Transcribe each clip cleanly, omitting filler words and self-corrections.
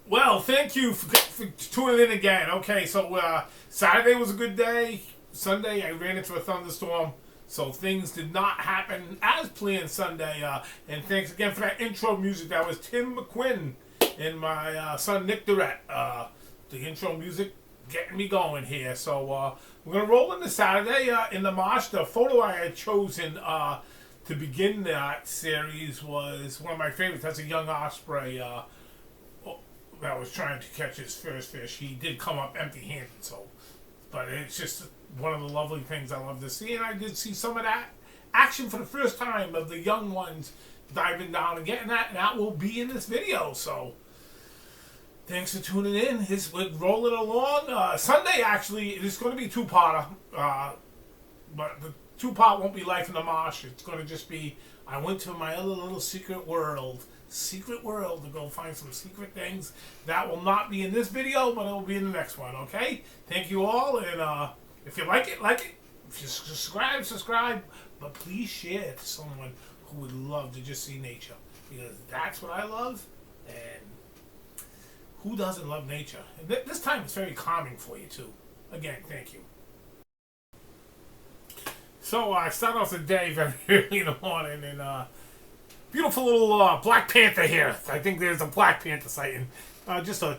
Well, thank you for tuning in again. Okay, so Saturday was a good day. Sunday, I ran into a thunderstorm, so things did not happen as planned Sunday. And thanks again for that intro music. That was Tim McQuinn and my son Nick Durrett. The intro music getting me going here. So we're going to roll into Saturday in the Marsh. The photo I had chosen to begin that series was one of my favorites. That's a young osprey that was trying to catch his first fish. He did come up empty-handed, but it's just one of the lovely things I love to see. And I did see some of that action for the first time of the young ones diving down and getting that, and that will be in this video. So thanks for tuning in. We're rolling along. Sunday, actually, it's going to be two-parter, but the two-part won't be Life in the Marsh. It's going to just be, I went to my other little secret world to go find some secret things. That will not be in this video, but it will be in the next one, okay? Thank you all, and if you like it, like it. If you subscribe, but please share it to someone who would love to just see nature, because that's what I love, and who doesn't love nature? And this time it's very calming for you, too. Again, thank you. So I start off the day very early in the morning, and beautiful little Black Panther here. I think there's a Black Panther sighting. Just a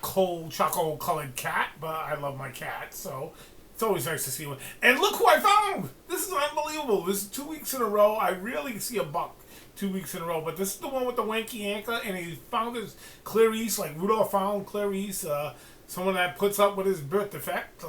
cold, charcoal-colored cat, but I love my cat, so it's always nice to see one. And look who I found! This is unbelievable. This is 2 weeks in a row. I rarely see a buck 2 weeks in a row, but this is the one with the wanky anchor, and he found his Clarice, like Rudolph found Clarice, someone that puts up with his birth defect.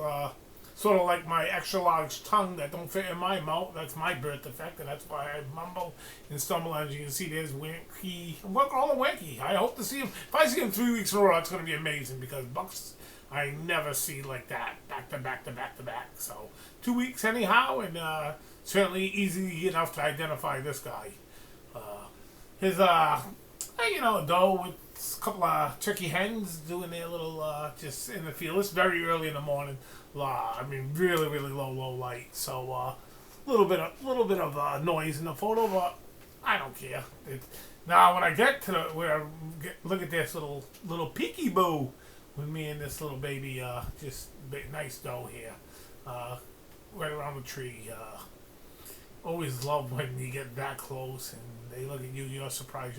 Sort of like my extra large tongue that don't fit in my mouth. That's my birth defect, and that's why I mumble and stumble. As you can see, there's Wanky. What all the Wanky? I hope to see him. If I see him 3 weeks in a row, it's going to be amazing, because bucks I never see like that, back to back to back to back. So 2 weeks anyhow, and certainly easy enough to identify this guy. His doe with a couple of turkey hens doing their little just in the field. It's very early in the morning. I mean, really, really low light. So a little bit of noise in the photo, but I don't care. Now when I get to look at this little peeky boo with me and this little baby, just nice doe here, right around the tree. Always love when you get that close and they look at you. You're surprised.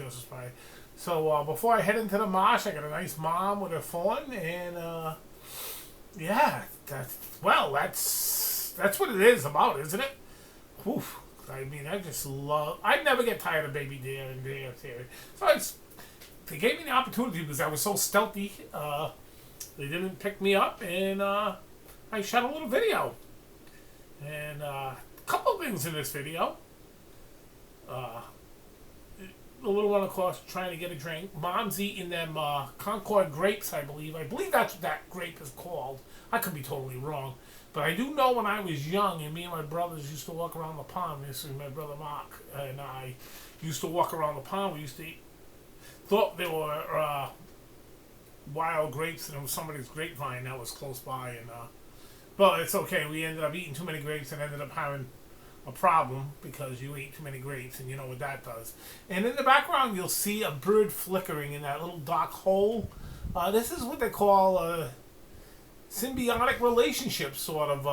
So before I head into the marsh, I got a nice mom with her fawn, and yeah, that's what it is about, isn't it? Oof. I mean, I never get tired of baby deer and deer theory. So they gave me the opportunity because I was so stealthy. They didn't pick me up, and I shot a little video. And a couple of things in this video. The little one, of course, trying to get a drink. Mom's eating them Concord grapes, I believe. I believe that's what that grape is called. I could be totally wrong. But I do know when I was young, and me and my brothers used to walk around the pond. This is my brother Mark and I used to walk around the pond. We used to thought they were wild grapes, and it was somebody's grapevine that was close by. And but it's okay. We ended up eating too many grapes and ended up having a problem because you ate too many grapes, and you know what that does. And in the background, you'll see a bird flickering in that little dark hole. This is what they call a symbiotic relationship, sort of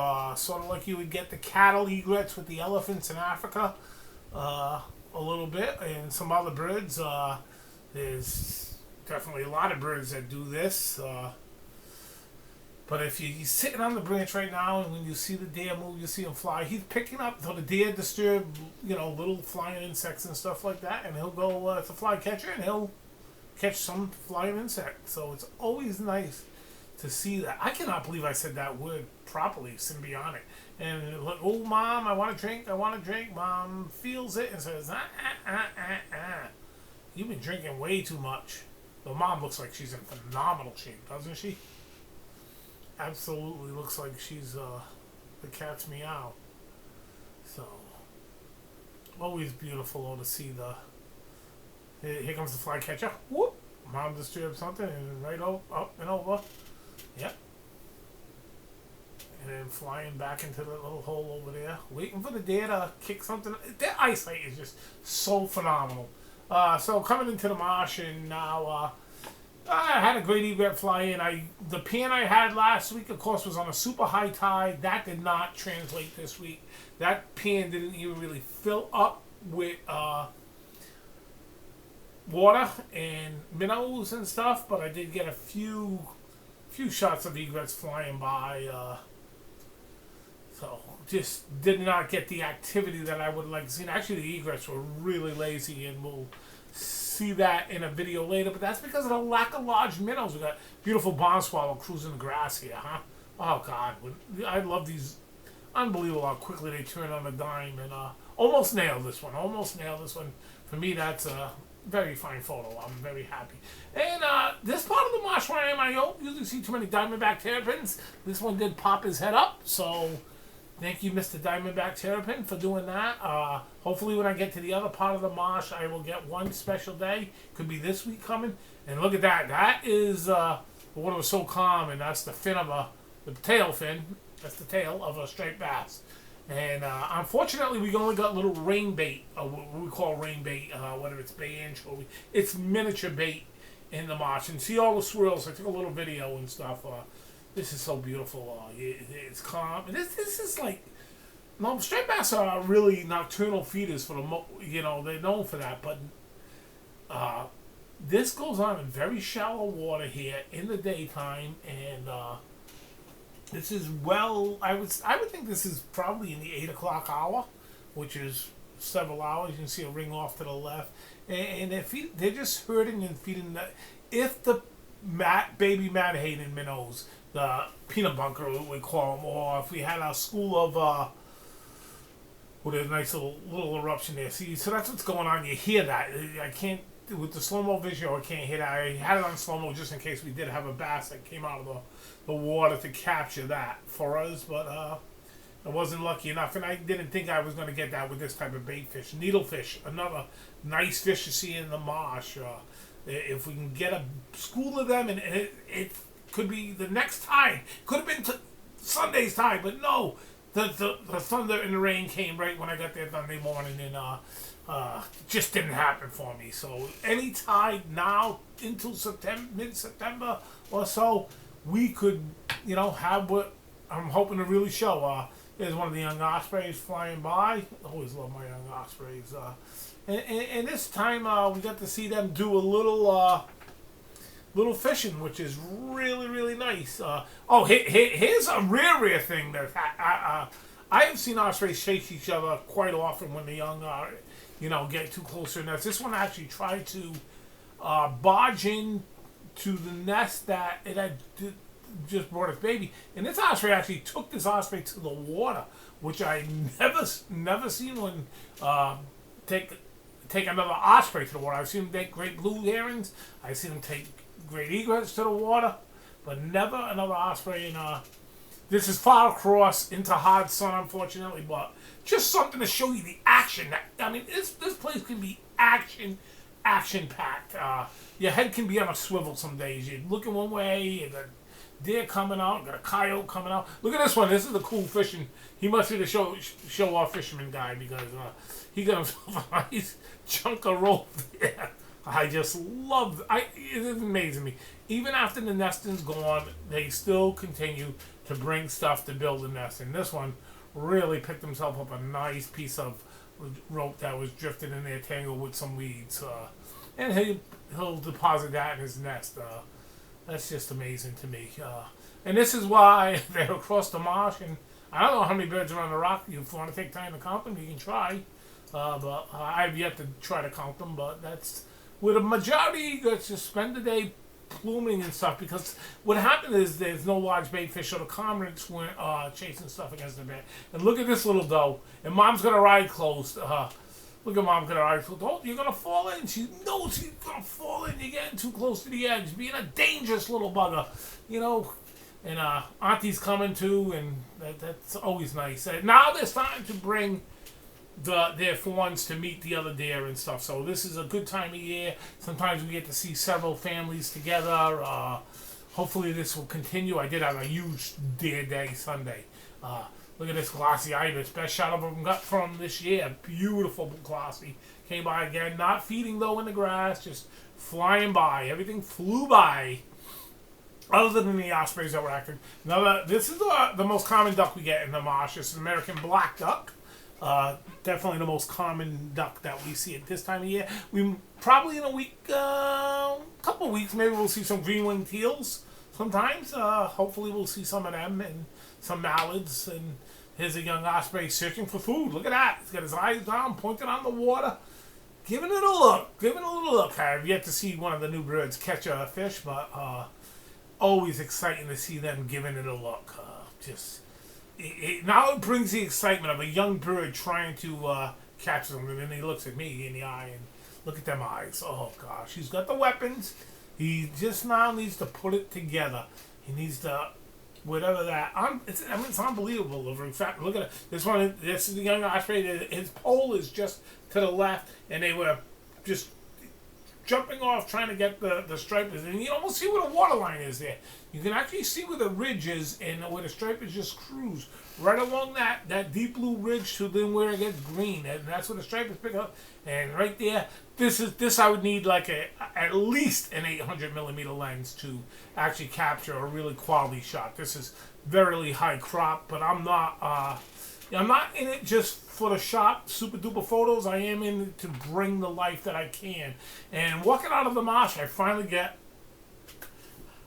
like you would get the cattle egrets with the elephants in Africa, a little bit, and some other birds. There's definitely a lot of birds that do this. But if he's sitting on the branch right now, and when you see the deer move, you see him fly. He's picking up, so the deer disturb, little flying insects and stuff like that, and he'll go, it's a fly catcher, and he'll catch some flying insect. So it's always nice to see that. I cannot believe I said that word properly, symbiotic. And look, oh, Mom, I want a drink. Mom feels it and says, You've been drinking way too much. But Mom looks like she's in phenomenal shape, doesn't she? Absolutely looks like she's the cat's meow. So always beautiful to see here comes the fly catcher. Whoop! Mom disturbed something and right up and over. Yep. And then flying back into the little hole over there, waiting for the deer to kick something. Their eyesight is just so phenomenal. So coming into the marsh, and now I had a great egret fly in. The pan I had last week, of course, was on a super high tide. That did not translate this week. That pan didn't even really fill up with water and minnows and stuff, but I did get a few shots of egrets flying by. So just did not get the activity that I would like to see. And actually, the egrets were really lazy, and we'll see that in a video later. But that's because of the lack of large minnows. We got beautiful barn swallow cruising the grass here, huh? Oh God, I love these. Unbelievable how quickly they turn on a dime, and almost nailed this one. Almost nailed this one. For me, that's a very fine photo. I'm very happy. And this part of the marsh where I am, I don't usually see too many diamondback terrapins. This one did pop his head up, so thank you, Mr. Diamondback Terrapin, for doing that. Hopefully when I get to the other part of the marsh, I will get one special day. Could be this week coming. And look at that. That is the water was so calm, and that's the fin of the tail fin. That's the tail of a striped bass. And unfortunately, we only got little rain bait, what we call rain bait, whether it's bay anchovy. It's miniature bait in the marsh. And see all the swirls. I took a little video and stuff. This is so beautiful. It's calm. And this is like, no, striped bass are really nocturnal feeders for they're known for that. But this goes on in very shallow water here in the daytime, and this is I would think this is probably in the 8 o'clock hour, which is several hours. You can see a ring off to the left, and they're just herding and feeding. If the baby Manhattan minnows, the peanut bunker we call them, or if we had our school of with a nice little eruption there. See, so that's what's going on. You hear that? I can't with the slow-mo visual. I can't hear that. I had it on slow-mo just in case we did have a bass that came out of the water to capture that for us, but I wasn't lucky enough, and I didn't think I was going to get that with this type of bait fish. Needlefish, another nice fish to see in the marsh. If we can get a school of them, and it could be the next tide. Could have been Sunday's tide, but no. The thunder and the rain came right when I got there Sunday morning, and just didn't happen for me. So any tide now until mid-September or so, we could, have what I'm hoping to really show. There's one of the young ospreys flying by. I always love my young ospreys. And this time we got to see them do a little fishing, which is really, really nice. Here's a rare thing that I have seen ospreys chase each other quite often when the young get too close to the nest. This one actually tried to barge in to the nest that it had just brought its baby, and this osprey actually took this osprey to the water, which I never seen one take another osprey to the water. I've seen them take great blue herons. I've seen them take great egrets to the water, but never another osprey. And this is far across into hard sun, unfortunately, but just something to show you the action. This place can be action packed. Your head can be on a swivel some days. You're looking one way, you got deer coming out, got a coyote coming out. Look at this one. This is the cool fishing. He must be the show off fisherman guy, because he got himself a nice chunk of rope there. I just love it. It is amazing me. Even after the nesting's gone, they still continue to bring stuff to build a nest. And this one really picked himself up a nice piece of rope that was drifted in there, tangled with some weeds. And he'll deposit that in his nest. That's just amazing to me. And this is why they're across the marsh. And I don't know how many birds are on the rock. If you want to take time to count them, you can try. But I've yet to try to count them. But that's with a majority that's just spend the day pluming and stuff. Because what happened is there's no large bait fish, so the cormorants weren't chasing stuff against the bait. And look at this little doe. And mom's gonna ride close. Look at mom gonna ride close. Oh, you're gonna fall in. She knows she's gonna fall in. You're getting too close to the edge. Being a dangerous little bugger, And Auntie's coming too, and that's always nice. Now they're starting to bring their fawns to meet the other deer and stuff. So this is a good time of year. Sometimes we get to see several families together. Hopefully this will continue. I did have a huge deer day Sunday. Look at this glossy ibis. Best shot I've ever got from this year. Beautiful glossy. came by again, not feeding though in the grass, just flying by. Everything flew by. Other than the ospreys that were active. Now, this is the most common duck we get in the marsh. It's an American black duck. Definitely the most common duck that we see at this time of year. We probably in a week, couple of weeks, maybe we'll see some green-winged teals. Sometimes, hopefully, we'll see some of them and some mallards. And here's a young osprey searching for food. Look at that! He's got his eyes down, pointing on the water, giving it a look, giving it a little look. I've yet to see one of the new birds catch a fish, but always exciting to see them giving it a look. Now it brings the excitement of a young bird trying to catch them, and then he looks at me in the eye and look at them eyes. Oh gosh, he's got the weapons. He just now needs to put it together. He needs to whatever that. It's unbelievable. In fact, look at it. This one. This is the young osprey. His pole is just to the left, and they were just jumping off trying to get the stripers, and you almost see where the water line is there. You can actually see where the ridge is and where the stripers just cruise right along that deep blue ridge to then where it gets green, and that's where the stripers pick up. And right there, this I would need like at least an 800 millimeter lens to actually capture a really quality shot. This is very high crop, but I'm not in it just for the shot, super duper photos. I am in it to bring the life that I can. And walking out of the marsh, I finally get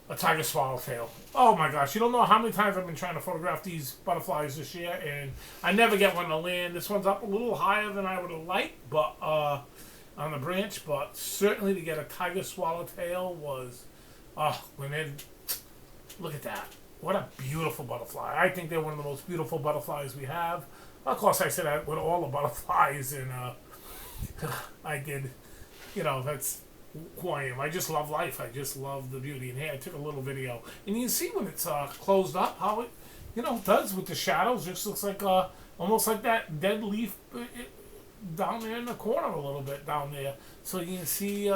a tiger swallowtail. Oh my gosh, you don't know how many times I've been trying to photograph these butterflies this year, and I never get one to land. This one's up a little higher than I would have liked, but on the branch, but certainly to get a tiger swallowtail was, look at that. What a beautiful butterfly. I think they're one of the most beautiful butterflies we have. Of course, I said that with all the butterflies, and I did, that's who I am. I just love life. I just love the beauty. And hey, I took a little video. And you see when it's closed up, how it, does with the shadows. It just looks like almost like that dead leaf down there in the corner a little bit down there. So you can see,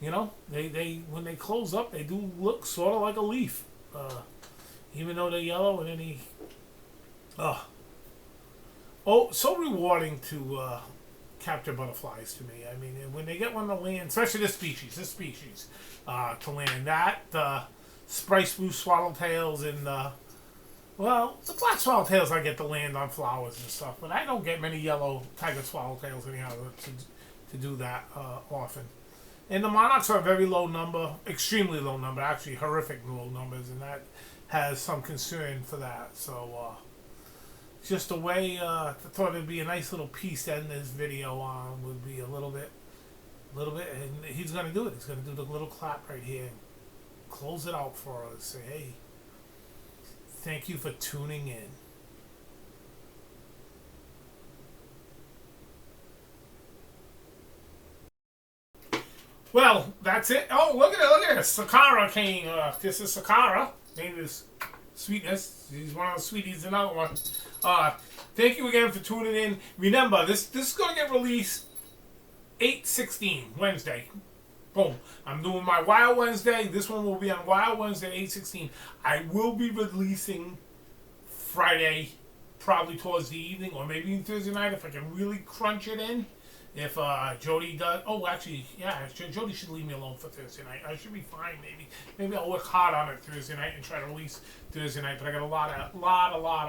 they when they close up, they do look sort of like a leaf. Even though they're yellow, and then so rewarding to capture butterflies to me. I mean, when they get one to land, especially this species, to land that, spice blue swallowtails and the black swallowtails I get to land on flowers and stuff, but I don't get many yellow tiger swallowtails anyhow to do that often. And the monarchs are a very low number, extremely low number, actually horrific low numbers, and that has some concern for that. So, just a way, I thought it'd be a nice little piece to end this video on, would be a little bit, and he's going to do it. He's going to do the little clap right here, close it out for us, say, hey, thank you for tuning in. Well, that's it. Oh, look at this. Sakara came. This is Sakara. Name is Sweetness. He's one of the sweeties in that one. Thank you again for tuning in. Remember, this is going to get released 8/16, Wednesday. Boom. I'm doing my Wild Wednesday. This one will be on Wild Wednesday, 8/16. I will be releasing Friday, probably towards the evening, or maybe Thursday night if I can really crunch it in. If Jody does, Jody should leave me alone for Thursday night. I should be fine. Maybe I'll work hard on it Thursday night and try to release Thursday night. But I got a lot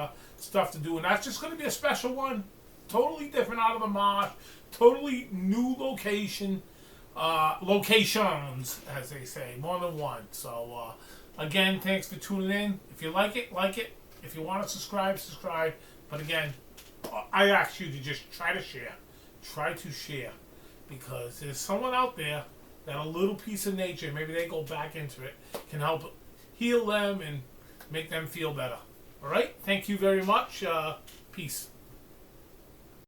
of stuff to do, and that's just going to be a special one, totally different out of the marsh, totally new locations, as they say, more than one. So again, thanks for tuning in. If you like it, like it. If you want to subscribe. But again, I ask you to just try to share. Try to share, because there's someone out there that a little piece of nature, maybe they go back into it, can help heal them and make them feel better. All right? Thank you very much. Peace.